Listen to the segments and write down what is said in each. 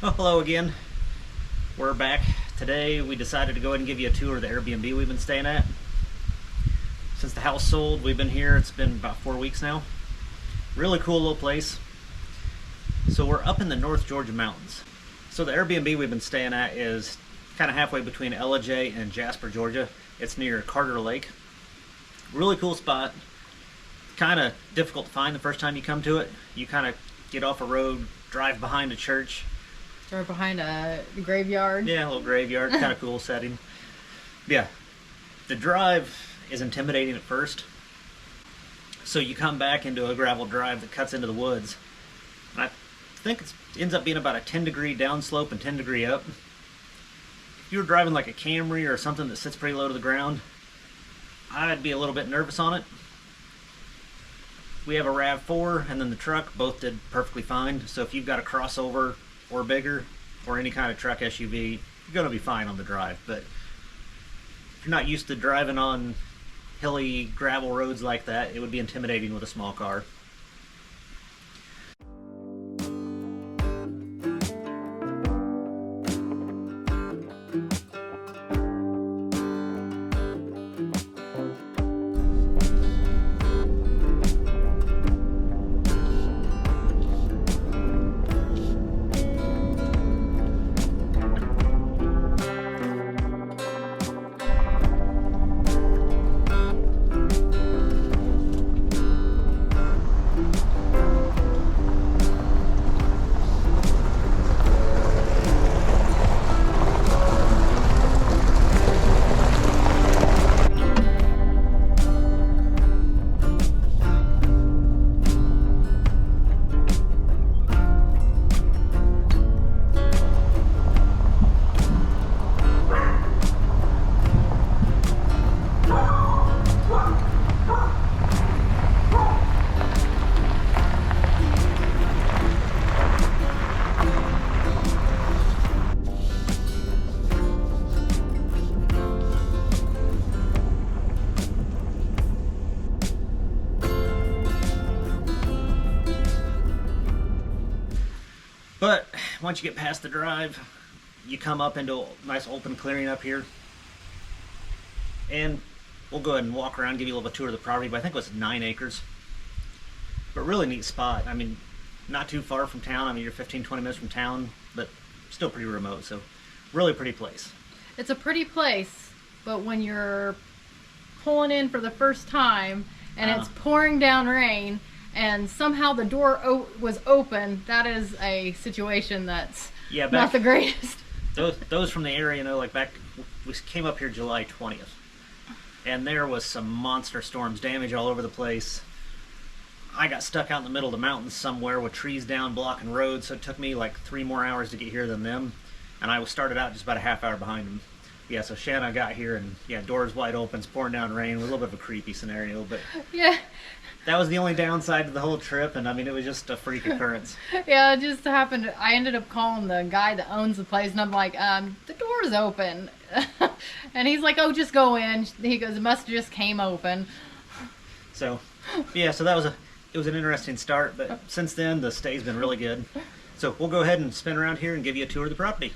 Well, hello again. We're back. Today we decided to go ahead and give you a tour of the Airbnb we've been staying at. Since the house sold, we've been here. It's been about 4 weeks now. Really cool little place. So we're up in the North Georgia mountains. So the Airbnb we've been staying at is kind of halfway between Ellijay and Jasper, Georgia. It's near Carter Lake. Really cool spot. Kind of difficult to find the first time you come to it. You kind of get off a road, drive behind a church. Or behind a graveyard. Yeah, a little graveyard, kind of cool setting. Yeah, the drive is intimidating at first. So you come back into a gravel drive that cuts into the woods. And I think it ends up being about a 10-degree downslope and 10-degree up. If you were driving like a Camry or something that sits pretty low to the ground, I'd be a little bit nervous on it. We have a RAV4 and then the truck both did perfectly fine. So if you've got a crossover or bigger, or any kind of truck SUV, you're going to be fine on the drive. But if you're not used to driving on hilly gravel roads like that, it would be intimidating with a small car. But once you get past the drive, you come up into a nice open clearing up here. And we'll go ahead and walk around, give you a little tour of the property, but I think it was 9 acres. But really neat spot. I mean, not too far from town. I mean, you're 15, 20 minutes from town, but still pretty remote. So really pretty place. It's a pretty place, but when you're pulling in for the first time and it's pouring down rain, and somehow the door was open, that is a situation that's not the greatest. Those from the area know, like back, we came up here July 20th, and there was some monster storms, damage all over the place. I got stuck out in the middle of the mountains somewhere with trees down blocking roads, so it took me like 3 more hours to get here than them, and I started out just about a half hour behind them. Yeah, so Shanna got here, and yeah, doors wide open, it's pouring down rain, a little bit of a creepy scenario, but yeah. That was the only downside to the whole trip, and I mean, it was just a freak occurrence. Yeah, it just happened. I ended up calling the guy that owns the place, and I'm like, the door's open. And he's like, oh, just go in. He goes, it must have just came open. So, yeah, so it was an interesting start, but since then, the stay's been really good. So we'll go ahead and spin around here and give you a tour of the property.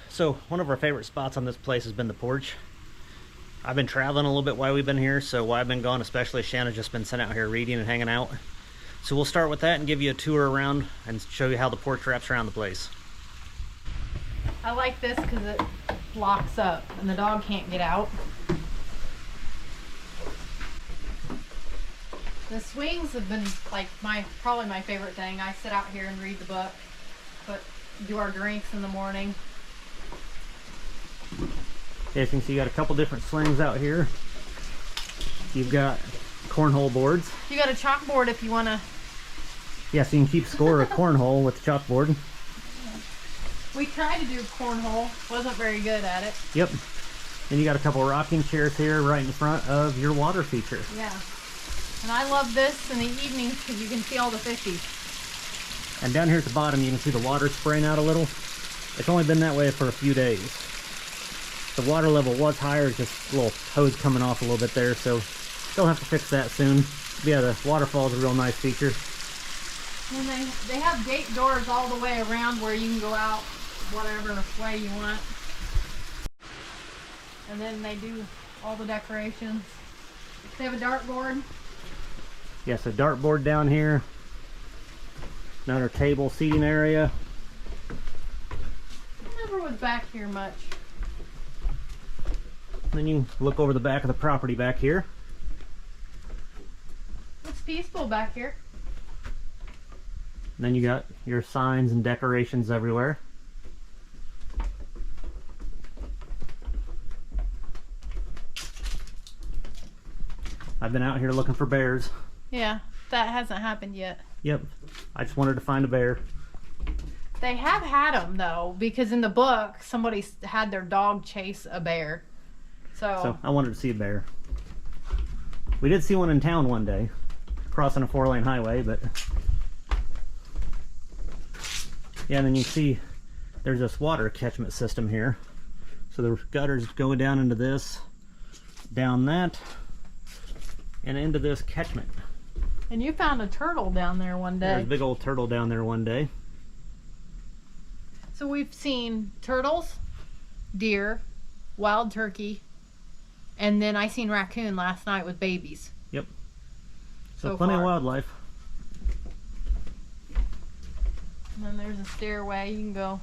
So one of our favorite spots on this place has been the porch. I've been traveling a little bit while we've been here, so while I've been gone, especially Shanna's just been sitting out here reading and hanging out. So we'll start with that and give you a tour around and show you how the porch wraps around the place. I like this because it locks up and the dog can't get out. The swings have been like probably my favorite thing. I sit out here and read the book, do our drinks in the morning. As you can see, you got a couple different slings out here. You've got cornhole boards. You got a chalkboard if you want to. Yeah, so you can keep score of cornhole with the chalkboard. We tried to do cornhole, wasn't very good at it. Yep. And you got a couple rocking chairs here right in front of your water feature. Yeah. And I love this in the evenings because you can see all the fishies. And down here at the bottom, you can see the water spraying out a little. It's only been that way for a few days. The water level was higher, just a little hose coming off a little bit there, so they'll have to fix that soon. But yeah, the waterfall is a real nice feature. And they have gate doors all the way around where you can go out whatever way you want. And then they do all the decorations. They have a dartboard. Yeah, so dartboard down here. Another table seating area. I never was back here much. Then you look over the back of the property back here. It's peaceful back here. And then you got your signs and decorations everywhere. I've been out here looking for bears. Yeah, that hasn't happened yet. Yep, I just wanted to find a bear. They have had them though, because in the book somebody had their dog chase a bear. So I wanted to see a bear. We did see one in town one day, crossing a 4-lane highway, but yeah, and then you see there's this water catchment system here. So the gutters go down into this, down that, and into this catchment. And you found a turtle down there one day. There's a big old turtle down there one day. So we've seen turtles, deer, wild turkey, and then I seen raccoon last night with babies. Yep. So plenty of wildlife. And then there's a stairway. You can go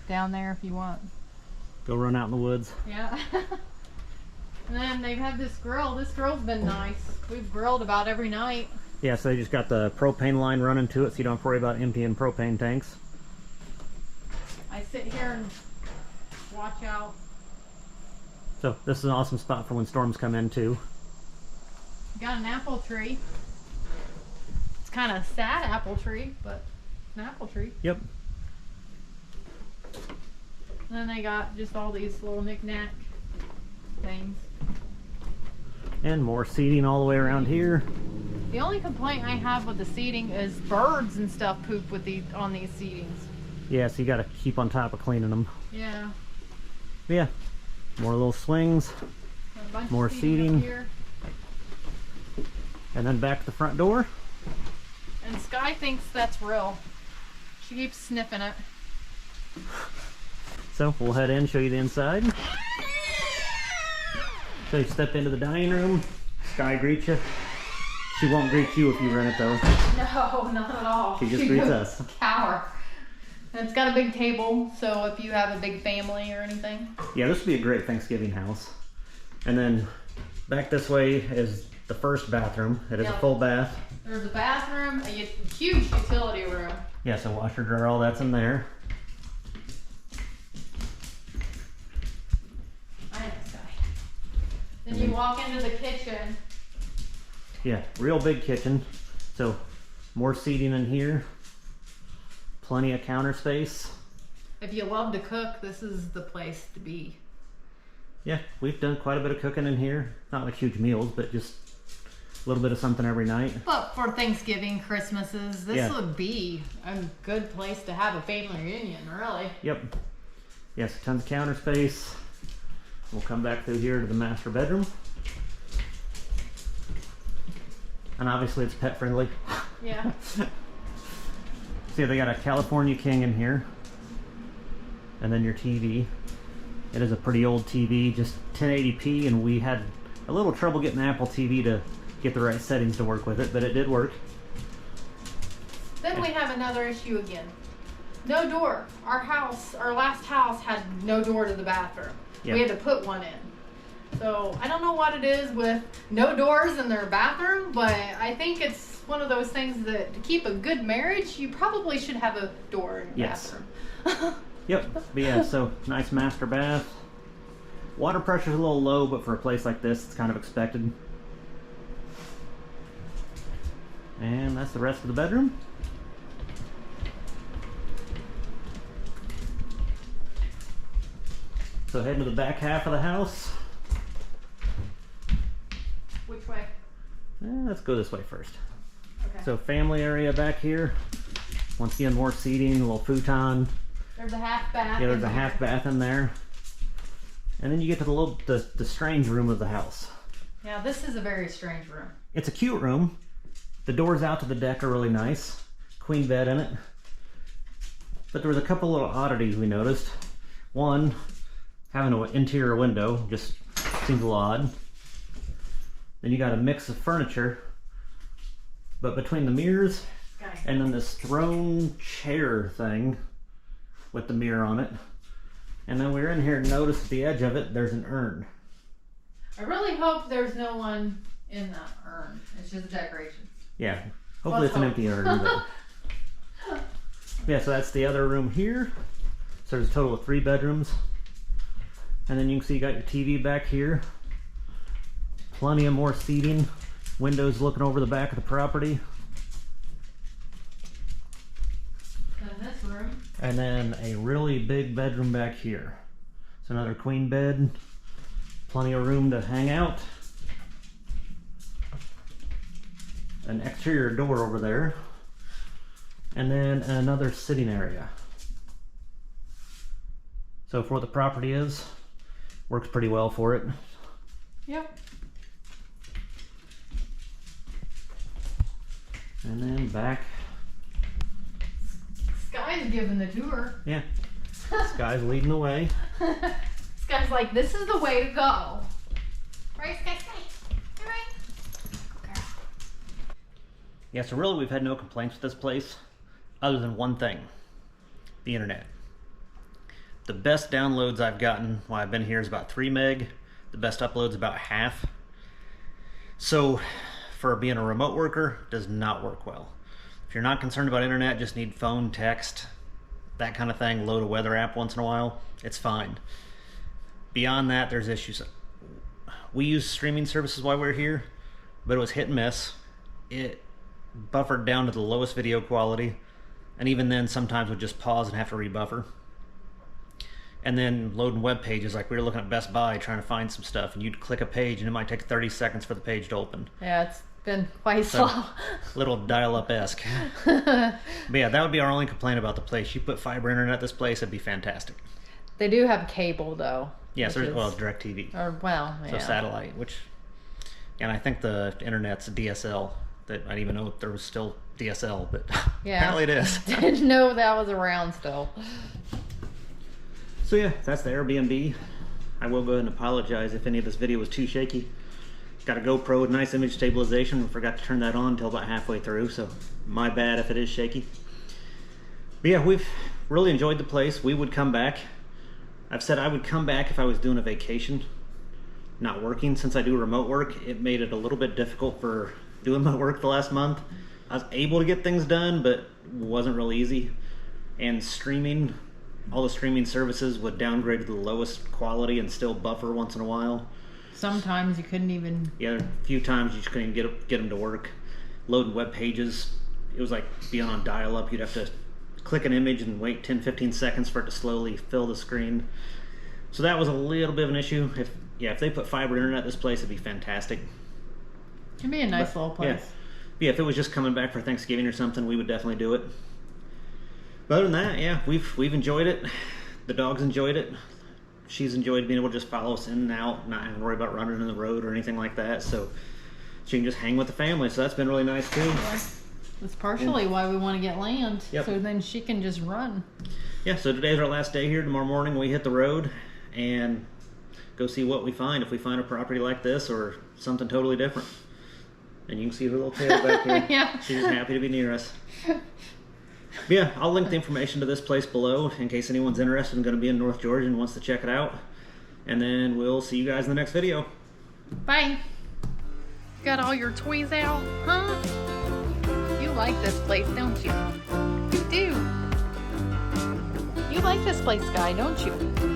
down there if you want. Go run out in the woods. Yeah. And then they've had this grill. This grill's been nice. We've grilled about every night. Yeah, so they just got the propane line running to it, so you don't have to worry about emptying propane tanks. I sit here and watch out. So this is an awesome spot for when storms come in too. Got an apple tree. It's kind of a sad apple tree, but it's an apple tree. Yep. And then they got just all these little knick-knack things. And more seating all the way around here. The only complaint I have with the seating is birds and stuff poop with on these seatings. Yeah, so you got to keep on top of cleaning them. Yeah. But yeah, more little swings, more seating, here. And then back to the front door. And Sky thinks that's real. She keeps sniffing it. So we'll head in, show you the inside. So you step into the dining room. Sky greets you. She won't greet you if you rent it though. No, not at all. She just greets us. Cower. And it's got a big table, so if you have a big family or anything. Yeah, this would be a great Thanksgiving house. And then back this way is the first bathroom. It is a full bath. There's a bathroom, a huge utility room. Yeah, so washer, dryer, all that's in there. I know, Sky. Then you walk into the kitchen. Yeah, real big kitchen. So more seating in here. Plenty of counter space. If you love to cook, this is the place to be. Yeah, we've done quite a bit of cooking in here. Not like huge meals, but just a little bit of something every night. But for Thanksgiving, Christmases, this would be a good place to have a family reunion, really. Yep. Yes, tons of counter space. We'll come back through here to the master bedroom. And obviously it's pet friendly. Yeah. See, they got a California King in here. And then your TV. It is a pretty old TV, just 1080p, and we had a little trouble getting the Apple TV to get the right settings to work with it, but it did work. Then we have another issue again. No door. Our last house had no door to the bathroom. Yep. We had to put one in. So I don't know what it is with no doors in their bathroom, but I think it's one of those things that to keep a good marriage, you probably should have a door in your bathroom. Yep, but yeah, so nice master bath. Water pressure's a little low, but for a place like this, it's kind of expected. And that's the rest of the bedroom. So heading to the back half of the house. Which way? Let's go this way first. Okay. So family area back here. Once again, more seating, a little futon. There's a half bath. Yeah, there's a half bath in there. And then you get to the strange room of the house. Yeah, this is a very strange room. It's a cute room. The doors out to the deck are really nice. Queen bed in it. But there was a couple little oddities we noticed. One, having an interior window just seems a little odd. Then you got a mix of furniture, but between the mirrors and then this throne chair thing with the mirror on it. And then we're in here and notice at the edge of it, there's an urn. I really hope there's no one in that urn. It's just a decoration. Yeah, hopefully it's an empty urn. But... yeah, so that's the other room here. So there's a total of 3 bedrooms. And then you can see you got your TV back here. Plenty of more seating. Windows looking over the back of the property. And this room. And then a really big bedroom back here. So another queen bed. Plenty of room to hang out. An exterior door over there. And then another sitting area. So for what the property is, works pretty well for it. Yep. And then back. Sky's giving the tour. Yeah. Sky's leading the way. Sky's like, this is the way to go. Right, Sky? You right? Girl. Yeah, so really we've had no complaints with this place other than one thing. The internet. The best downloads I've gotten while I've been here is about 3 meg. The best uploads about half. So for being a remote worker, does not work well. If you're not concerned about internet, just need phone, text, that kind of thing, load a weather app once in a while, it's fine. Beyond that, there's issues. We use streaming services while we're here, but it was hit and miss. It buffered down to the lowest video quality, and even then sometimes would just pause and have to rebuffer. And then loading web pages, like we were looking at Best Buy trying to find some stuff, and you'd click a page and it might take 30 seconds for the page to open. Yeah, it's been quite slow. Little dial-up-esque. But yeah, that would be our only complaint about the place. You put fiber internet at this place, it'd be fantastic. They do have cable though. Yeah, so well, DirecTV. Or well, yeah. So satellite, which, and I think the internet's DSL. That I didn't even know there was still DSL, but yeah. Apparently it is. Didn't know that was around still. So yeah, that's the Airbnb. I will go ahead and apologize if any of this video was too shaky. Got a GoPro with nice image stabilization. Forgot to turn that on until about halfway through, so my bad if it is shaky. But yeah, we've really enjoyed the place. We would come back. I've said I would come back if I was doing a vacation, not working. Since I do remote work, it made it a little bit difficult for doing my work the last month. I was able to get things done, but it wasn't real easy. And streaming, all the streaming services would downgrade to the lowest quality and still buffer once in a while. Sometimes you couldn't even... Yeah, a few times you just couldn't even get them to work. Loading web pages, it was like being on dial-up. You'd have to click an image and wait 10-15 seconds for it to slowly fill the screen. So that was a little bit of an issue. If they put fiber internet at this place, it'd be fantastic. It'd be a nice little place. Yeah, if it was just coming back for Thanksgiving or something, we would definitely do it. But other than that, yeah, we've enjoyed it. The dog's enjoyed it. She's enjoyed being able to just follow us in and out, not having to worry about running in the road or anything like that. So she can just hang with the family. So that's been really nice too. Yeah. That's partially why we want to get land. Yep. So then she can just run. Yeah, so today's our last day here. Tomorrow morning we hit the road and go see what we find. If we find a property like this or something totally different. And you can see her little tail back here. Yeah. She's just happy to be near us. But yeah, I'll link the information to this place below in case anyone's interested and going to be in North Georgia and wants to check it out. And then we'll see you guys in the next video. Bye. Got all your toys out, huh? You like this place, don't you? You do. You like this place, Sky, don't you?